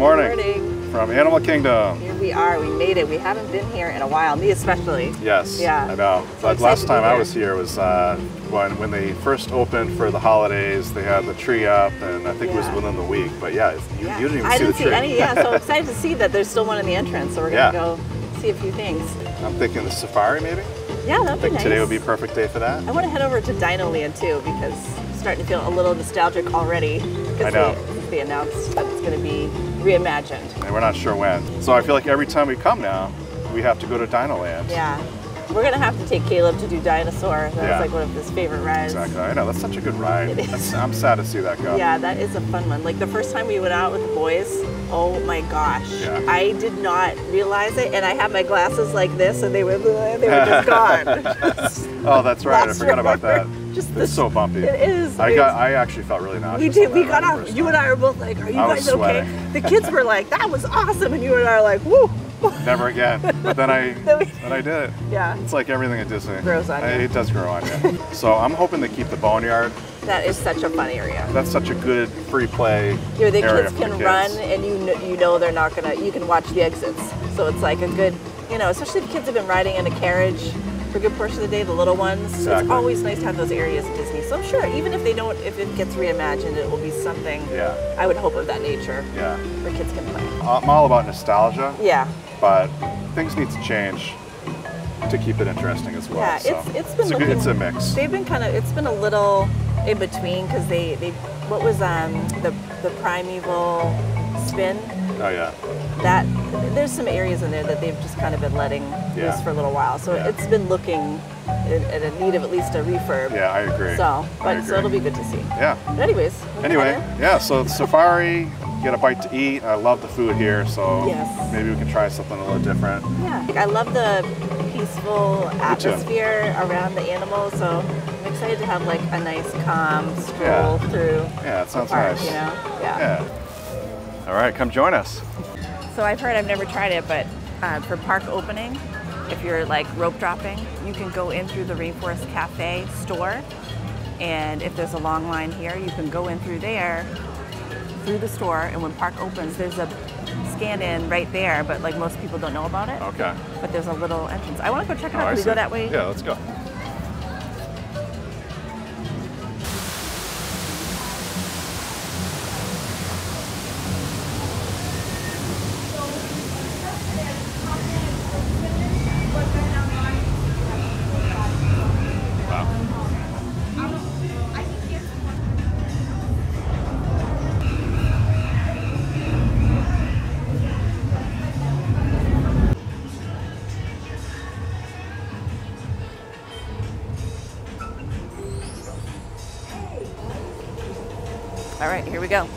morning. Good morning. From Animal Kingdom. Here we are. We made it. We haven't been here in a while. Me especially. Yes. Yeah. I know. So last time I was here was when they first opened for the holidays. They had the tree up, and I think it was within the week. But yeah, you didn't even see the tree. Any. Yeah. So excited to see that there's still one in the entrance. So we're gonna go see a few things. I'm thinking the safari maybe. Yeah, that'd be nice. Today would be a perfect day for that. I want to head over to Dinoland too because I'm starting to feel a little nostalgic already. I know. They announced that it's going to be reimagined. And we're not sure when. So I feel like every time we come now, we have to go to Dinoland. Yeah. We're going to have to take Caleb to do Dinosaur. That's like one of his favorite rides. Exactly. I know. That's such a good ride. I'm sad to see that go. Yeah, that is a fun one. Like the first time we went out with the boys, oh my gosh. Yeah. I did not realize it. And I had my glasses like this and they were just gone. Oh, that's right. I forgot about that. It's so bumpy. It is. I actually felt really nauseous. We did. We got off. You and I were both like, are you guys okay? The kids were like, that was awesome. And you and I are like, woo. Never again. But then I did it. Yeah. It's like everything at Disney. Grows on you. It does grow on you. So I'm hoping to keep the boneyard. That is such a fun area. That's such a good free play the area kids for can the kids. run and you know they're not gonna, you can watch the exits. So it's like a good, especially if kids have been riding in a carriage for a good portion of the day, the little ones. Exactly. It's always nice to have those areas at Disney. So I'm sure even if it gets reimagined, it will be something, I would hope, of that nature. Yeah. Where kids can play. I'm all about nostalgia. Yeah. But things need to change to keep it interesting as well. Yeah, so it's a mix. They've been it's been a little in between because they what was the primeval spin. Oh yeah. That there's some areas in there that they've just kind of been letting loose for a little while. So it's been looking in need of at least a refurb. Yeah, I agree. So it'll be good to see. Yeah. But anyways. So the safari, get a bite to eat. I love the food here, so maybe we can try something a little different. Yeah. I love the peaceful atmosphere around the animals, so I'm excited to have like a nice calm stroll through. Yeah, it sounds park, nice. Yeah. All right, come join us. So I've heard, I've never tried it, but for park opening, if you're like rope dropping, you can go in through the Rainforest Cafe store, and if there's a long line here, you can go in through there, through the store, and when park opens, there's a scan in right there, but like most people don't know about it. Okay. But there's a little entrance. I want to go check it out. Can we go that way? Yeah, let's go. All right, here we go.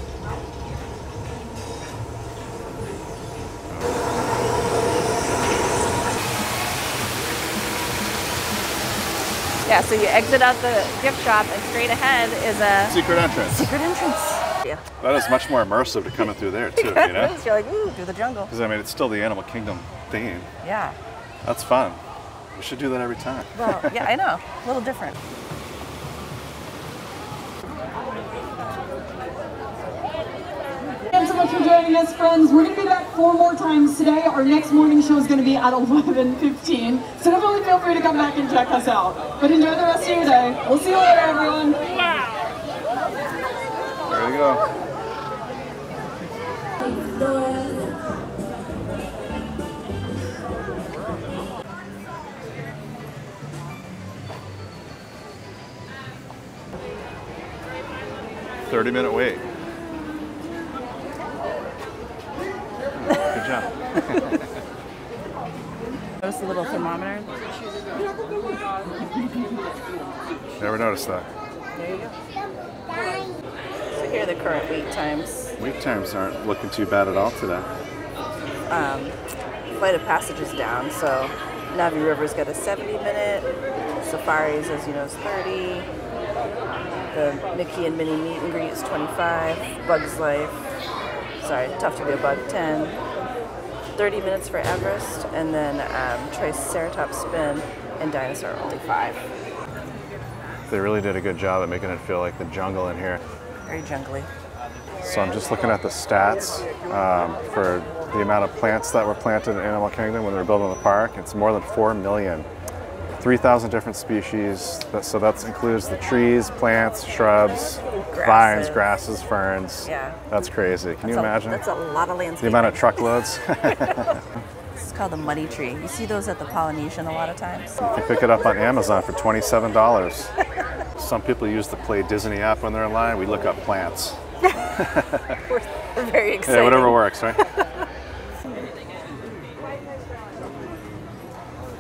Yeah, so you exit out the gift shop and straight ahead is a secret entrance. Secret entrance. Yeah. That is much more immersive to coming through there too, You're like, ooh, through the jungle. Because I mean, it's still the Animal Kingdom theme. Yeah. That's fun. We should do that every time. Well, yeah, I know. A little different. Thanks so much for joining us, friends. We're going to be back 4 more times today. Our next morning show is going to be at 11:15. So definitely feel free to come back and check us out. But enjoy the rest of your day. We'll see you later, everyone. There you go. "30-minute wait." Good job. Notice the little thermometer. Never noticed that. There you go. So here are the current wait times. Wait times aren't looking too bad at all today. Flight of Passage is down, so Navi River's got a 70-minute. Safaris, as you know, is 30. The Mickey and Minnie meet and greet is 25. Bug's Life, sorry, Tough to Be a Bug, 10. 30 minutes for Everest, and then Triceratops Spin and Dinosaur, only 5. They really did a good job at making it feel like the jungle in here. Very jungly. So I'm just looking at the stats for the amount of plants that were planted in Animal Kingdom when they were building the park. It's more than 4 million. 3,000 different species. So that includes the trees, plants, shrubs, vines, grasses, ferns. Yeah. That's crazy. Can you imagine? That's a lot of landscape. The amount of truckloads. It's called the money tree. You see those at the Polynesian a lot of times. You can pick it up on Amazon for $27. Some people use the Play Disney app when they're in line. We look up plants. We're very excited. Yeah, whatever works, right?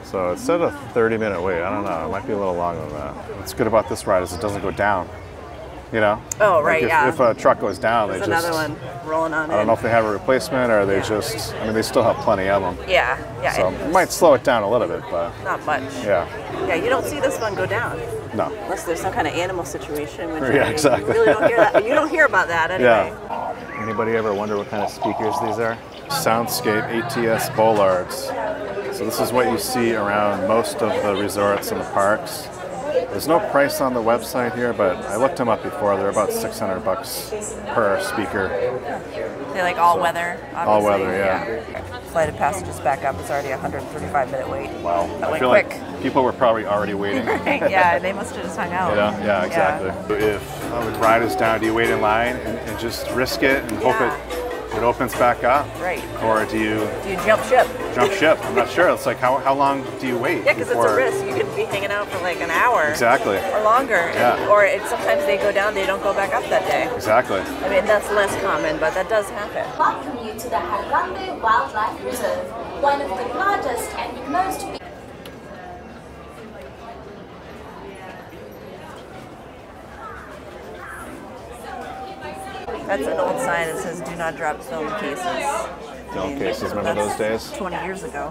So it said a 30-minute wait. I don't know. It might be a little longer than that. What's good about this ride is it doesn't go down. You know? Oh, right, like if a truck goes down, there's they just... another one rolling on it. I don't know if they have a replacement or they just... I mean, they still have plenty of them. Yeah, yeah. So it might slow it down a little bit, but... Not much. Yeah. Yeah, you don't see this one go down. No. Unless there's some kind of animal situation. Which Yeah, exactly. You really don't hear that. You don't hear about that anyway. Yeah. Anybody ever wonder what kind of speakers these are? Soundscape ATS bollards. So this is what you see around most of the resorts and the parks. There's no price on the website here, but I looked them up before. They're about $600 per speaker. They're like all weather, obviously. All weather, yeah. Flight of passengers back up. It's already a 135-minute wait. Wow. That I went feel quick. like people were probably already waiting. Yeah, they must have just hung out. Yeah, exactly. Yeah. If the ride is down, do you wait in line and just risk it and hope it opens back up? Right. Or do you jump ship? Jump ship. I'm not sure. It's like how long do you wait? Yeah, because it's a risk. You could be hanging out for like an hour. Exactly. Or longer. Yeah. Sometimes they go down, they don't go back up that day. Exactly. I mean, that's less common, but that does happen. Welcome you to the Harambe Wildlife Reserve, one of the largest and most... That's an old sign that says, "Do not drop film cases." Film cases, remember those days? 20 years ago.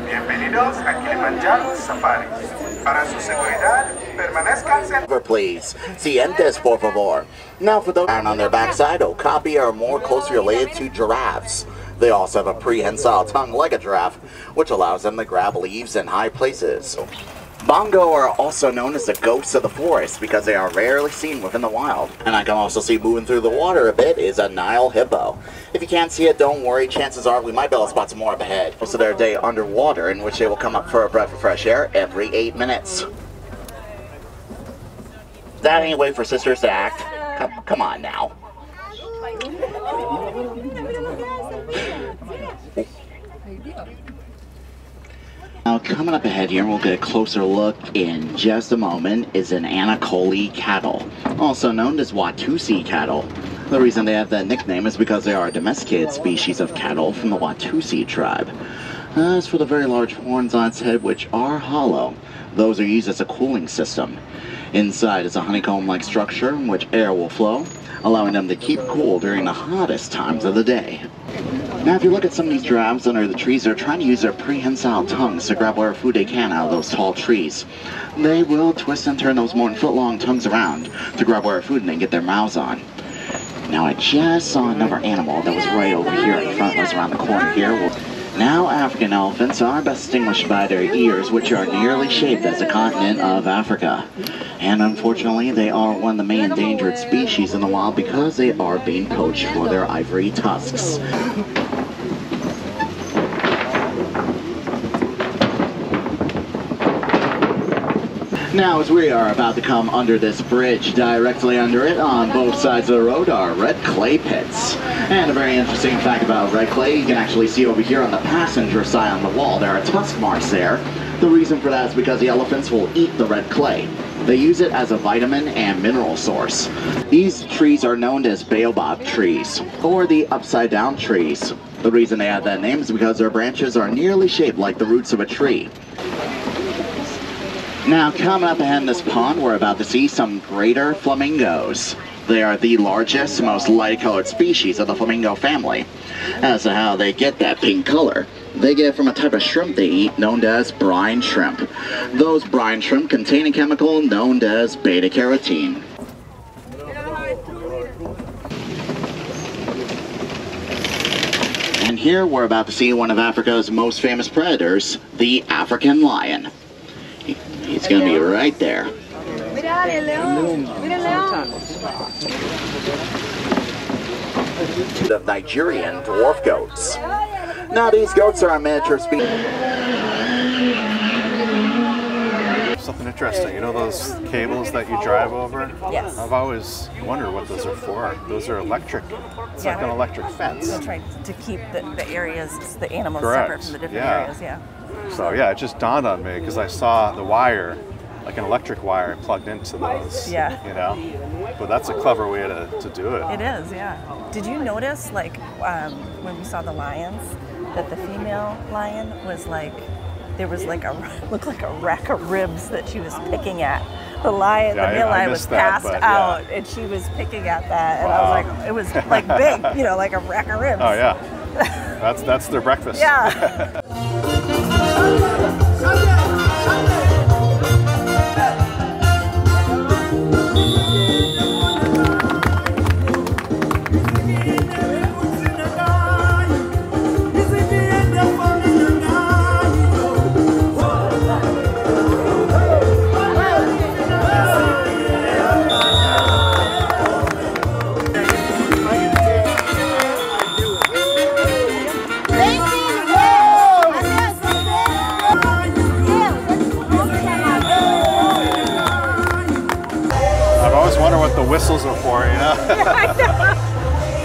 Bienvenidos a Kilamanjaro Safari. Para su seguridad, permanezcan sentados. Please, siguientes por favor. Now for those on their backside, okapi are more closely related to giraffes. They also have a prehensile tongue like a giraffe, which allows them to grab leaves in high places. Bongo are also known as the ghosts of the forest because they are rarely seen within the wild. And I can also see moving through the water a bit is a Nile hippo. If you can't see it, don't worry, chances are we might be able to spot some more up ahead. Most of their day underwater, in which they will come up for a breath of fresh air every 8 minutes. That ain't a way for sisters to act. Come on now. Now coming up ahead here, and we'll get a closer look in just a moment, is an Anacoli cattle, also known as Watusi cattle. The reason they have that nickname is because they are a domesticated species of cattle from the Watusi tribe. As for the very large horns on its head, which are hollow, those are used as a cooling system. Inside is a honeycomb-like structure in which air will flow, allowing them to keep cool during the hottest times of the day. Now if you look at some of these giraffes under the trees, they're trying to use their prehensile tongues to grab whatever food they can out of those tall trees. They will twist and turn those more than foot-long tongues around to grab whatever food and then get their mouths on. Now I just saw another animal that was right over here in front of us around the corner here. Now African elephants are best distinguished by their ears, which are nearly shaped as the continent of Africa. And unfortunately, they are one of the main endangered species in the wild because they are being poached for their ivory tusks. Now, as we are about to come under this bridge, directly under it, on both sides of the road, are red clay pits. And a very interesting fact about red clay, you can actually see over here on the passenger side on the wall, there are tusk marks there. The reason for that is because the elephants will eat the red clay. They use it as a vitamin and mineral source. These trees are known as baobab trees, or the upside down trees. The reason they have that name is because their branches are nearly shaped like the roots of a tree. Now, coming up ahead in this pond, we're about to see some greater flamingos. They are the largest, most light-colored species of the flamingo family. As to how they get that pink color, they get it from a type of shrimp they eat known as brine shrimp. Those brine shrimp contain a chemical known as beta-carotene. And here we're about to see one of Africa's most famous predators, the African lion. He's gonna be right there. The Nigerian dwarf goats. Now these goats are on miniature speed. Something interesting. You know those cables that you drive over? Yes. I've always wondered what those are for. Those are electric. It's like an electric fence. That's right, to keep the areas, the animals Correct. separate from the different areas, yeah. So yeah, it just dawned on me because I saw the wire, like an electric wire plugged into those. Yeah. You know? But that's a clever way to do it. It is, yeah. Did you notice, like, when we saw the lions, that the female lion was like, there was like looked like a rack of ribs that she was picking at. The lion, the male lion was passed out, and she was picking at that, and I was like, it was like big, you know, like a rack of ribs. Oh yeah, that's their breakfast. Yeah. Whistles are for, you know?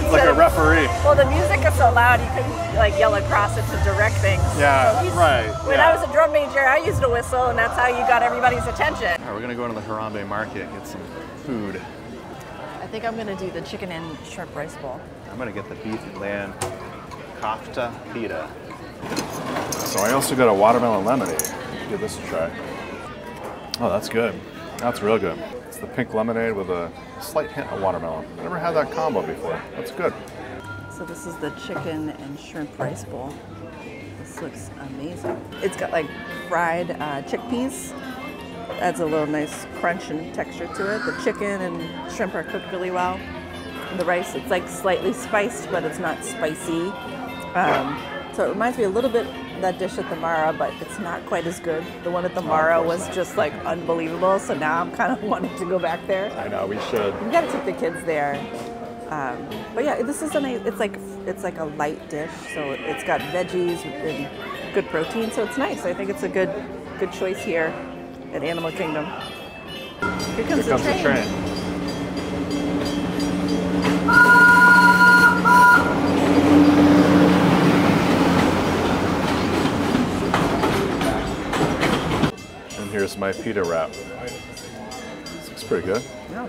It's like a referee. Well, the music is so loud you couldn't like yell across it to direct things. Yeah, so right. When I was a drum major, I used a whistle, and that's how you got everybody's attention. All right, we're gonna go into the Harambe market and get some food. I think I'm gonna do the chicken and shrimp rice bowl. I'm gonna get the beef lamb kofta pita. So I also got a watermelon lemonade. Give this a try. Oh, that's good. That's real good. It's the pink lemonade with a slight hint of watermelon. I never had that combo before. That's good. So this is the chicken and shrimp rice bowl. This looks amazing. It's got like fried chickpeas. Adds a little nice crunch and texture to it. The chicken and shrimp are cooked really well. And the rice, it's like slightly spiced, but it's not spicy. So it reminds me a little bit of that dish at the Mara, but it's not quite as good. The one at the Mara was just like unbelievable, so now I'm kind of wanting to go back there. I know, we should. We gotta take the kids there. But yeah, this is it's like a light dish, so it's got veggies and good protein, so it's nice. I think it's a good choice here at Animal Kingdom. Here comes the train. Here's my pita wrap. This looks pretty good. Yeah.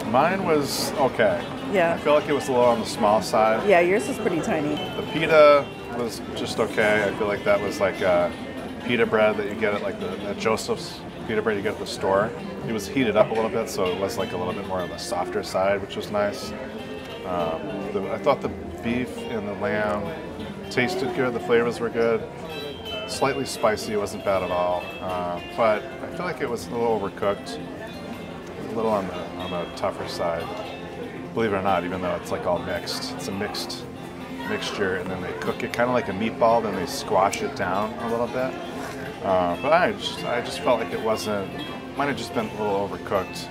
Mine was okay. Yeah. I feel like it was a little on the small side. Yeah, yours is pretty tiny. The pita was just okay. I feel like that was like pita bread that you get at like the Joseph's pita bread you get at the store. It was heated up a little bit, so it was like a little bit more on the softer side, which was nice. I thought the beef and the lamb tasted good. The flavors were good. Slightly spicy, it wasn't bad at all, but I feel like it was a little overcooked, a little on the tougher side. Believe it or not, even though it's like all mixed, it's a mixture, and then they cook it kind of like a meatball, then they squash it down a little bit. But I just felt like it might have just been a little overcooked.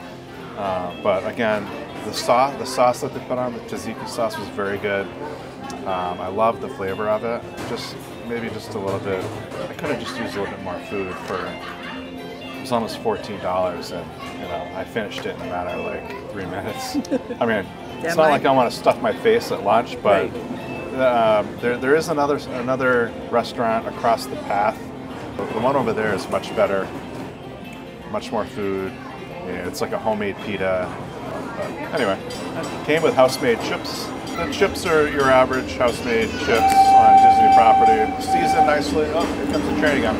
But again, the sauce that they put on, the tzatziki sauce, was very good. I love the flavor of it. Maybe just a little bit. I could have just used a little bit more food it was almost $14, and you know, I finished it in a matter of like 3 minutes. I mean, it's not like I want to stuff my face at lunch, but there is another restaurant across the path. The one over there is much better, much more food. Yeah, it's like a homemade pita. But anyway, came with house-made chips. The chips are your average house-made chips on Disney property. Seasoned nicely. Oh, here comes the train again.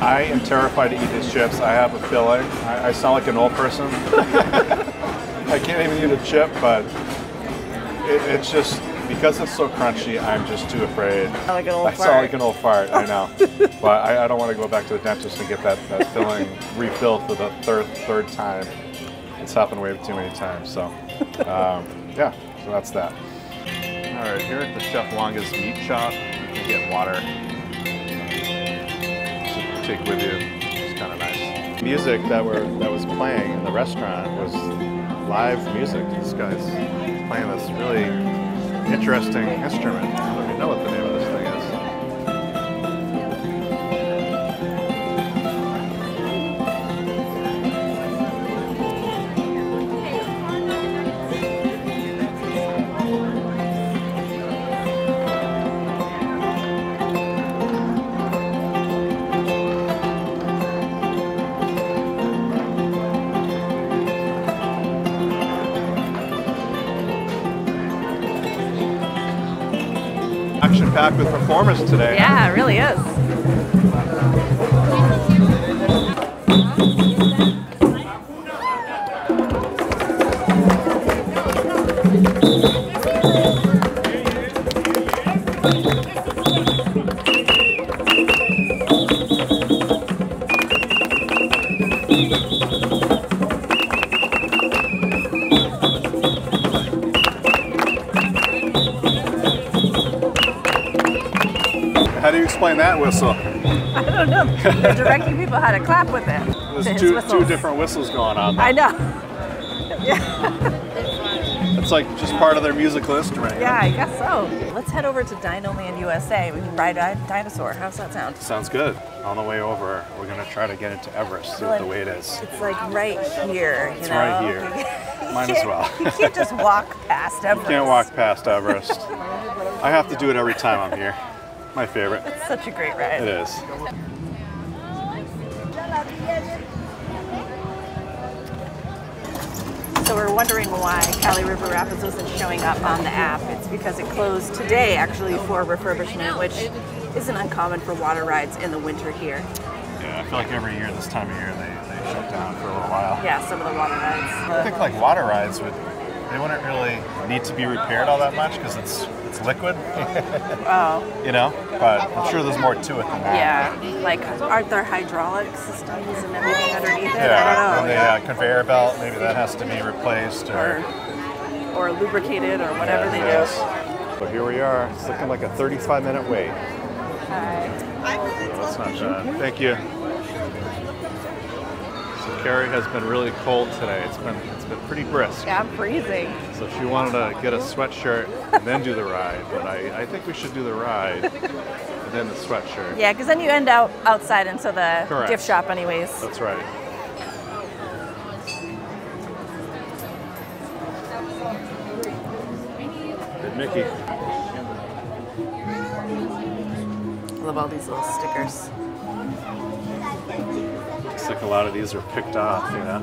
I am terrified to eat these chips. I have a filling. I sound like an old person. I can't even eat a chip, but it's just, because it's so crunchy, I'm just too afraid. Like an old I sound like an old fart, I know. But I don't want to go back to the dentist and get that filling refilled for the third time. It's happened way too many times, so yeah, so that's that. All right, here at the Chef Wanga's Meat Shop, You get water to take with you. It's kind of nice. Music that was playing in the restaurant was live music. This guy's playing this really interesting instrument. I don't even know what the name of this thing is. Action-packed with performers today. Yeah, it really is. How do you explain that whistle? I don't know. They're directing people how to clap with it. There's two different whistles going on there. I know. Yeah. It's like just part of their musical instrument. Yeah, I guess so. Let's head over to Dinoland USA. We can ride a dinosaur. How's that sound? Sounds good. On the way over, we're going to try to get into Everest, see what the wait is. It's like right here, It's right here. Might as well. You can't just walk past Everest. You can't walk past Everest. I have to do it every time I'm here. My favorite. It's such a great ride. It is. So we're wondering why Cali River Rapids isn't showing up on the app. It's because it closed today actually for refurbishment, which isn't uncommon for water rides in the winter here. Yeah, I feel like every year this time of year they shut down for a little while. Yeah, some of the water rides. I think like water rides they wouldn't really need to be repaired all that much because it's liquid. Oh. You know, but I'm sure there's more to it than that. Yeah, like aren't there hydraulic systems and everything underneath it? Yeah, I don't know. and the conveyor belt, maybe that has to be replaced or lubricated or whatever they do. do. So here we are. It's looking like a 35-minute wait. Hi. That's not bad. Thank you. So Carrie has been really cold today. It's been pretty brisk. Yeah, I'm freezing. So she wanted to get a sweatshirt and then do the ride, but I think we should do the ride and then the sweatshirt. Yeah, because then you end out outside into the Correct. gift shop anyways. That's right. Good Mickey. I love all these little stickers. Looks like a lot of these are picked off, you know?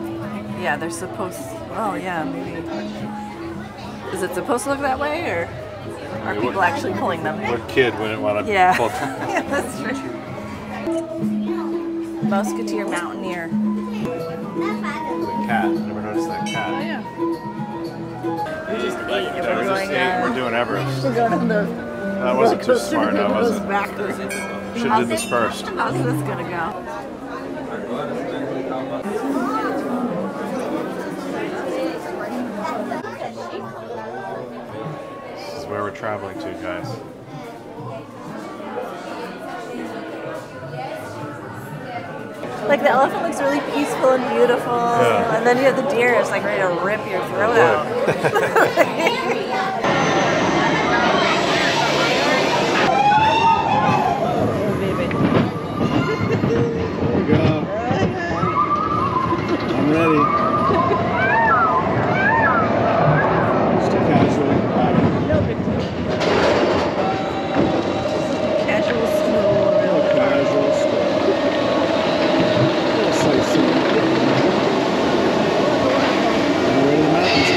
Yeah, they're supposed. Oh yeah, maybe. Is it supposed to look that way, or are people actually pulling them? What kid wouldn't want to Yeah. pull them? Yeah, that's true. Musketeer Mountaineer. The cat. Never noticed that cat. Oh yeah. We just ate. Yeah, we just ate. We're doing Everest. We're going on the. That wasn't too smart, that was it? Backwards. Should have did this first. How's this gonna go? This is where we're traveling to, guys. Like the elephant looks really peaceful and beautiful, and then you have the deer. It's like ready to rip your throat out. I'm ready. Just a casual ride. No big deal. Casual snow. Casual stuff. A little sightseeing. We're in the mountains.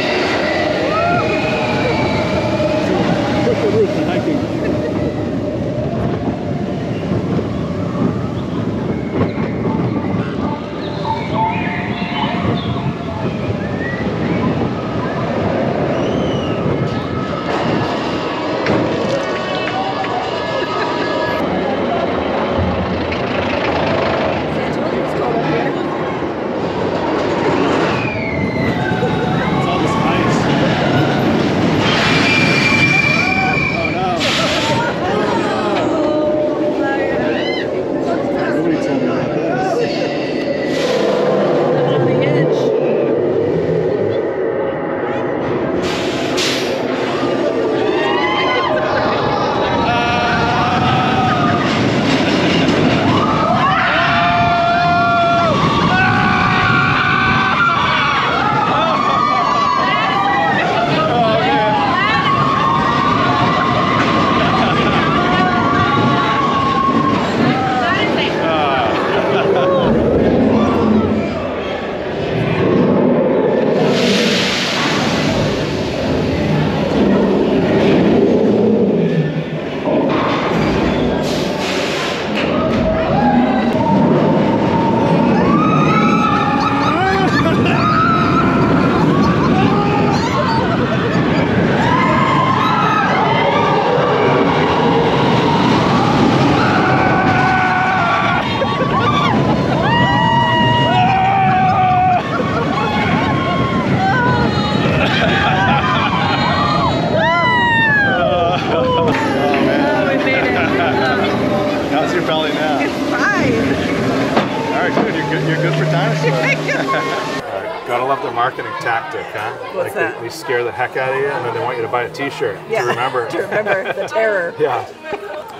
Gotta love their marketing tactic, huh? What's that? They scare the heck out of you, and then they want you to buy a T-shirt to remember. To remember the terror. Yeah.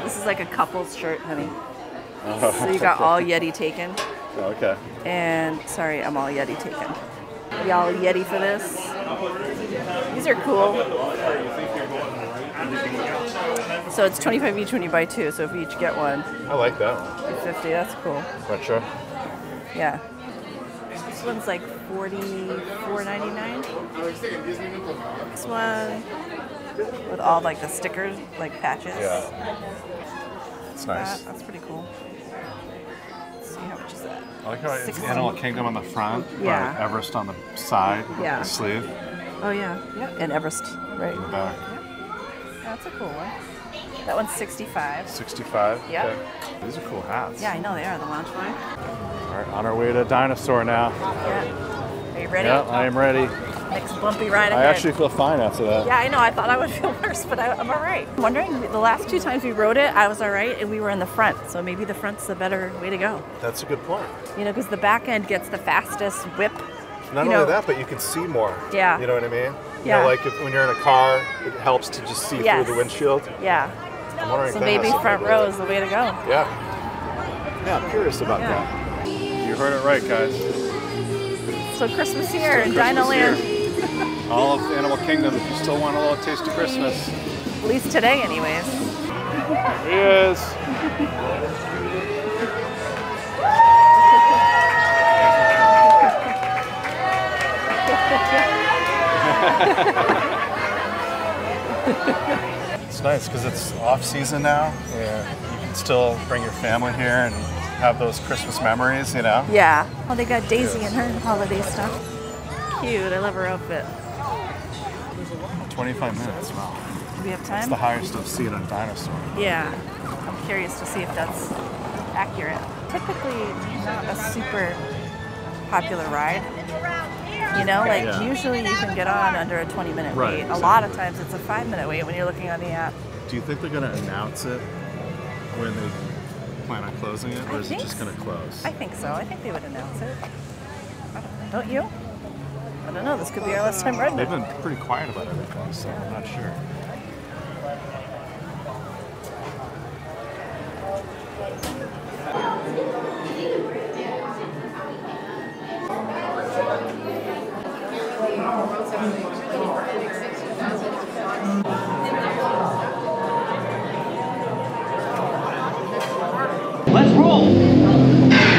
This is like a couple's shirt, honey. So you got all Yeti taken. Okay. And sorry, I'm all Yeti taken. Y'all Yeti for this? These are cool. So it's 25 each when you buy two. So if you each get one, I like that one. 50. That's cool. Retro. Yeah. This one's like $44.99. This one with all like the stickers, like patches. Yeah. It's nice. That's pretty cool. Let's see how much is that. I like how it's 16. Animal Kingdom on the front, Yeah. but Everest on the side, Yeah. the sleeve, Oh yeah. Yep. And Everest, right? in the back. That's a cool one. That one's 65. 65. Yep. Okay. These are cool hats. Yeah, I know they are, the launch one. All right, on our way to Dinosaur now. Yeah. Are you ready? Yeah, I am ready. Next bumpy ride ahead. I actually feel fine after that. Yeah, I know. I thought I would feel worse, but I'm all right. I'm wondering, the last two times we rode it, I was all right, and we were in the front. So maybe the front's the better way to go. That's a good point. You know, because the back end gets the fastest whip. Not You only know- that, but you can see more. Yeah. You know what I mean? Yeah. You know, like when you're in a car, it helps to just see Yes. through the windshield. Yeah. I'm wondering So if that maybe has something front to do row with is the way to go. it. Yeah. Yeah, I'm curious about Yeah. that. You heard it right, guys. So Christmas here in Christmas Dinoland. here. All of Animal Kingdom, if you still want a little taste of Christmas. At least today, anyways. Here he is. It's nice because it's off season now. Yeah. You can still bring your family here and have those Christmas memories, you know? Yeah. Oh, they got Daisy in her holiday stuff. Cute. I love her outfit. 25 minutes, wow. Do we have It's time? the highest I've seen on Dinosaur. Yeah. I'm curious to see if that's accurate. Typically not a super popular ride. You know, like Yeah. usually you can get on under a 20-minute Right, wait. exactly. A lot of times it's a 5-minute wait when you're looking on the app. Do you think they're going to announce it when they plan on closing it, or is it think just going to close? I think so. I think they would announce it. Don't you? I don't know. This could be our last time riding They've it. been pretty quiet about everything, so I'm not sure. Let's roll!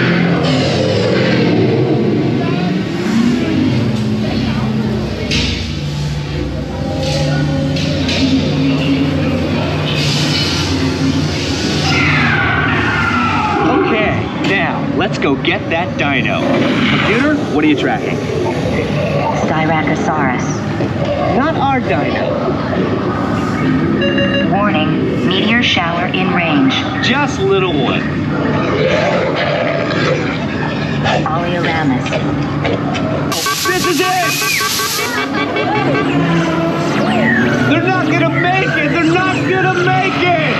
Okay, now let's go get that dino. Computer, what are you tracking? Styracosaurus. Not our dino. Warning, meteor shower in range. Just little one. Oleoramus. This is it! They're not gonna make it! They're not gonna make it!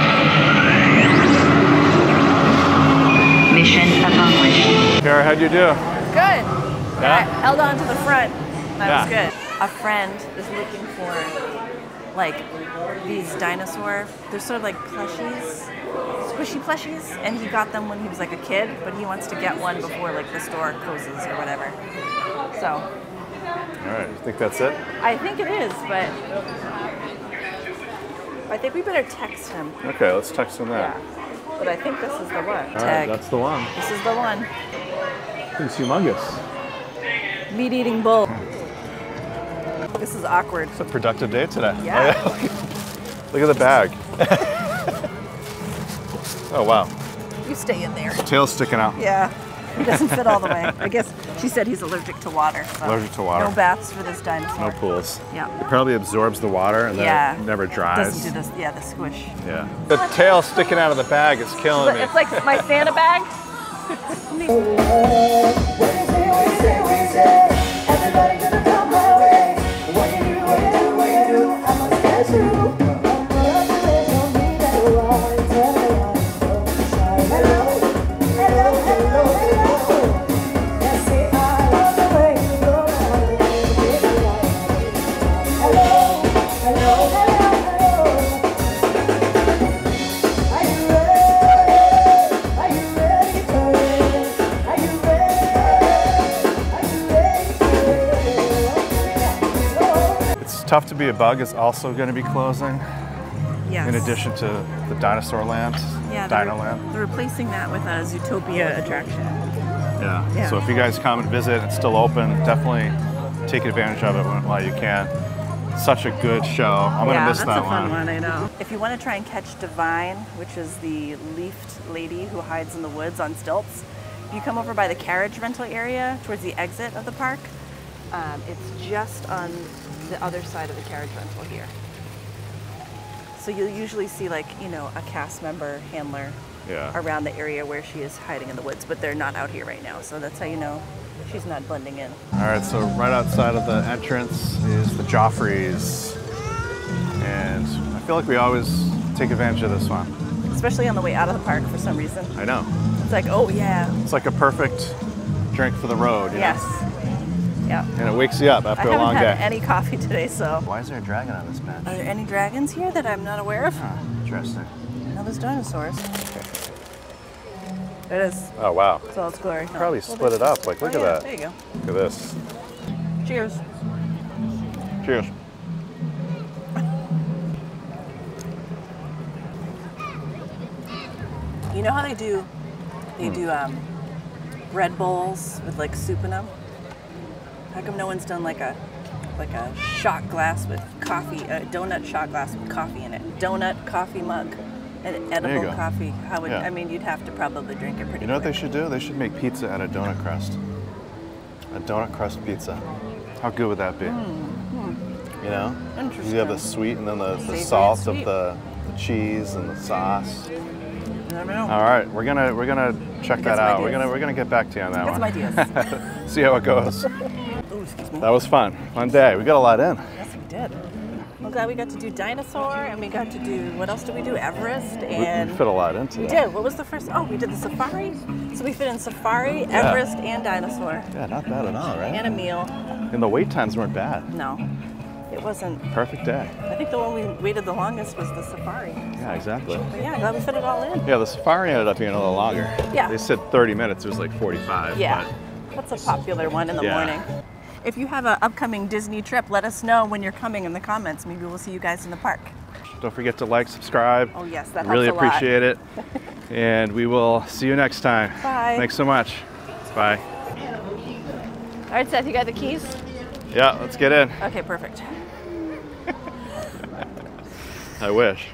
Mission accomplished. Kara, how'd you do? Good. Yeah? I held on to the front. That was Yeah. good. A friend is looking for like these dinosaur, they're sort of like plushies, squishy plushies, and he got them when he was like a kid, but he wants to get one before like the store closes or whatever. So All right, you think that's it? I think it is, but I think we better text him. Okay, let's text him Yeah. that. But I think this is the one. All right, Tag. that's the one. This is the one. It's humongous. Meat-eating bull. This is awkward. It's a productive day today. Yeah. Look at the bag. Oh, wow. You stay in there. Tail's sticking out. Yeah. He doesn't fit all the way. I guess she said he's allergic to water. So Allergic to water. No baths for this dinosaur. No pools. Yeah. It probably absorbs the water and then Yeah. it never dries. Doesn't do this. Yeah, the squish. Yeah. The tail sticking out of the bag is killing me. It's like my Santa bag. Tough to Be a Bug is also going to be closing. Yes. In addition to the Dinosaur Land, Yeah, Dinoland. they're replacing that with a Zootopia attraction. Yeah. Yeah. So if you guys come and visit, it's still open. Definitely take advantage of it while you can. Such a good show. I'm gonna miss that that's a one. fun one, I know. If you want to try and catch Divine, which is the leafed lady who hides in the woods on stilts, if you come over by the carriage rental area towards the exit of the park, it's just on the other side of the carriage rental here. So you'll usually see, like, you know, a cast member handler around the area where she is hiding in the woods, but they're not out here right now. So that's how you know she's not blending in. All right, so right outside of the entrance is the Joffreys. And I feel like we always take advantage of this one. Especially on the way out of the park for some reason. I know. It's like, oh yeah. It's like a perfect drink for the road, you know? Yes. Yeah. And it wakes you up after a long I day. haven't had any coffee today, so. Why is there a dragon on this bench? Are there any dragons here that I'm not aware of? Huh, interesting. No, there's dinosaurs. There it is. Oh, wow. It's all its glory. No. Probably split it up. Like, look at that. There you go. Look at this. Cheers. Cheers. You know how they do bread bowls with like soup in them? How come no one's done like a shot glass with coffee, a donut shot glass with coffee in it? Donut coffee mug, an edible go. coffee. How would Yeah. I mean? You'd have to probably drink it pretty. You know what they quick. should do? They should make pizza out of donut crust. A donut crust pizza. How good would that be? You know? Interesting. You have the sweet and then the Savory and salt of sweet. the cheese and the sauce. You never know. All right, we're gonna check that some out. ideas. We're gonna get back to you on that Got some one. ideas. See how it goes. Oh, excuse me. That was fun. Fun day. We got a lot in. Yes, we did. I'm glad we got to do Dinosaur, and we got to do, what else did we do? Everest, and We fit a lot into we that. did. What was the first? Oh, we did the Safari. So we fit in Safari, Everest, and Dinosaur, Yeah, not bad at all, right? and a meal. And the wait times weren't bad. No, it wasn't. Perfect day. I think the one we waited the longest was the Safari. Yeah, exactly. But yeah, glad we fit it all in. Yeah, the Safari ended up being a little longer. Yeah. They said 30 minutes. It was like 45. Yeah, But that's a popular one in the Yeah. morning. If you have an upcoming Disney trip, let us know when you're coming in the comments. Maybe we'll see you guys in the park. don't forget to like, subscribe. Oh yes, that helps Really a lot. appreciate it. And we will see you next time. Bye. Thanks so much. Bye. All right, Seth, you got the keys? Yeah, let's get in. Okay, perfect. I wish.